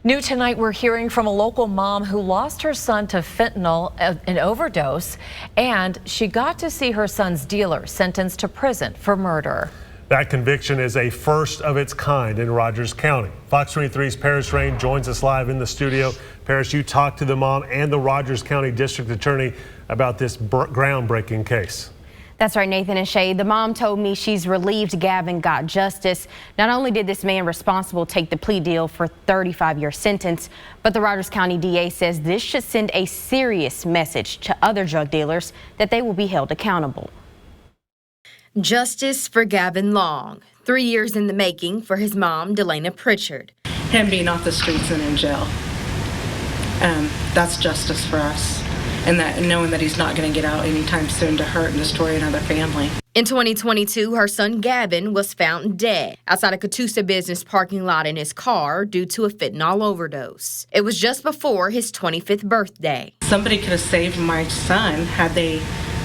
New tonight, we're hearing from a local mom who lost her son to fentanyl, an overdose, and she got to see her son's dealer sentenced to prison for murder. That conviction is a first of its kind in Rogers County. Fox 23's Paris Rain joins us live in the studio. Paris, you talked to the mom and the Rogers County District Attorney about this groundbreaking case. That's right, Nathan and Shay. The mom told me she's relieved Gavin got justice. Not only did this man responsible take the plea deal for 35-year sentence, but the Rogers County DA says this should send a serious message to other drug dealers that they will be held accountable. Justice for Gavin Long, 3 years in the making for his mom, Delana Pritchard. Him being off the streets and in jail. That's justice for us. And that knowing that he's not going to get out anytime soon to hurt and destroy another family. In 2022, her son Gavin was found dead outside a Catoosa business parking lot in his car due to a fentanyl overdose. It was just before his 25th birthday. Somebody could have saved my son had they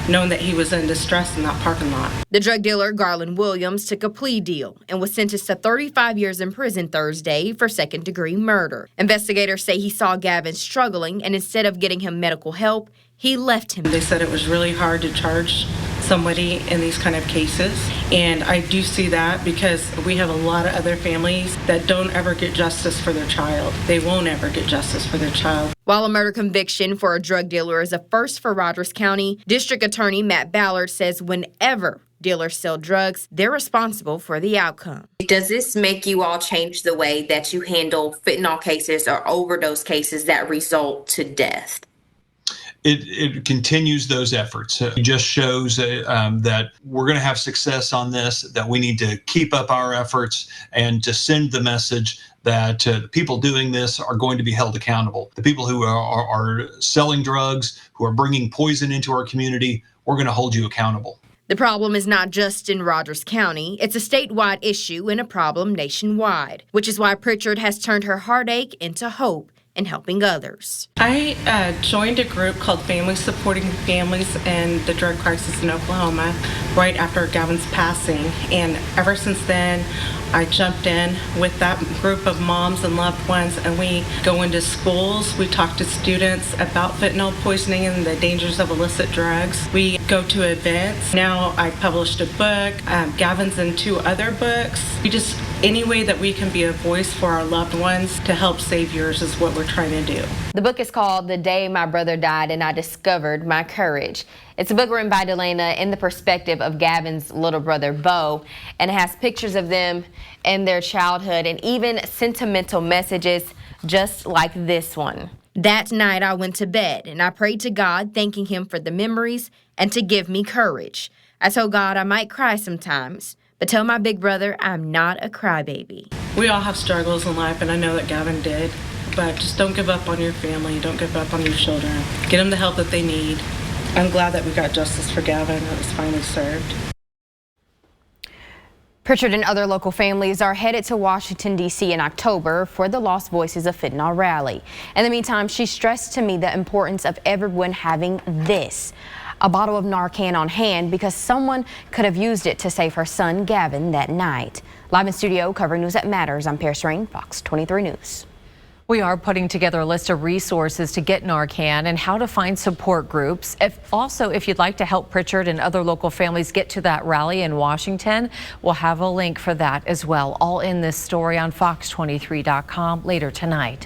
known that he was in distress in that parking lot. The drug dealer, Garland Williams, took a plea deal and was sentenced to 35 years in prison Thursday for second-degree murder. Investigators say he saw Gavin struggling, and instead of getting him medical help, he left him. They said it was really hard to charge somebody in these kind of cases, and I do see that because we have a lot of other families that don't ever get justice for their child. They won't ever get justice for their child. While a murder conviction for a drug dealer is a first for Rogers County, District Attorney Matt Ballard says whenever dealers sell drugs, they're responsible for the outcome. Does this make you all change the way that you handle fentanyl cases or overdose cases that result to death? It continues those efforts. It just shows that we're going to have success on this, that we need to keep up our efforts and to send the message that the people doing this are going to be held accountable. The people who are selling drugs, who are bringing poison into our community, we're going to hold you accountable. The problem is not just in Rogers County. It's a statewide issue and a problem nationwide, which is why Pritchard has turned her heartache into hope and helping others. I joined a group called Families Supporting Families in the Drug Crisis in Oklahoma right after Gavin's passing, and ever since then I jumped in with that group of moms and loved ones, and we go into schools, we talk to students about fentanyl poisoning and the dangers of illicit drugs. We go to events. Now I published a book, Gavin's in 2 other books. Any way that we can be a voice for our loved ones to help save yours is what we're trying to do. The book is called The Day My Brother Died and I Discovered My Courage. It's a book written by Delana in the perspective of Gavin's little brother, Bo, and it has pictures of them and their childhood and even sentimental messages just like this one. That night I went to bed and I prayed to God, thanking him for the memories and to give me courage. I told God I might cry sometimes, but tell my big brother I'm not a crybaby. We all have struggles in life, and I know that Gavin did, but just don't give up on your family. Don't give up on your children. Get them the help that they need. I'm glad that we got justice for Gavin. It was finally served. Pritchard and other local families are headed to Washington, D.C. in October for the Lost Voices of Fentanyl rally. In the meantime, she stressed to me the importance of everyone having this, a bottle of Narcan on hand, because someone could have used it to save her son Gavin that night. Live in studio covering News That Matters, I'm Paris Rain, Fox 23 News. We are putting together a list of resources to get Narcan and how to find support groups. If you'd like to help Pritchard and other local families get to that rally in Washington, we'll have a link for that as well. All in this story on fox23.com later tonight.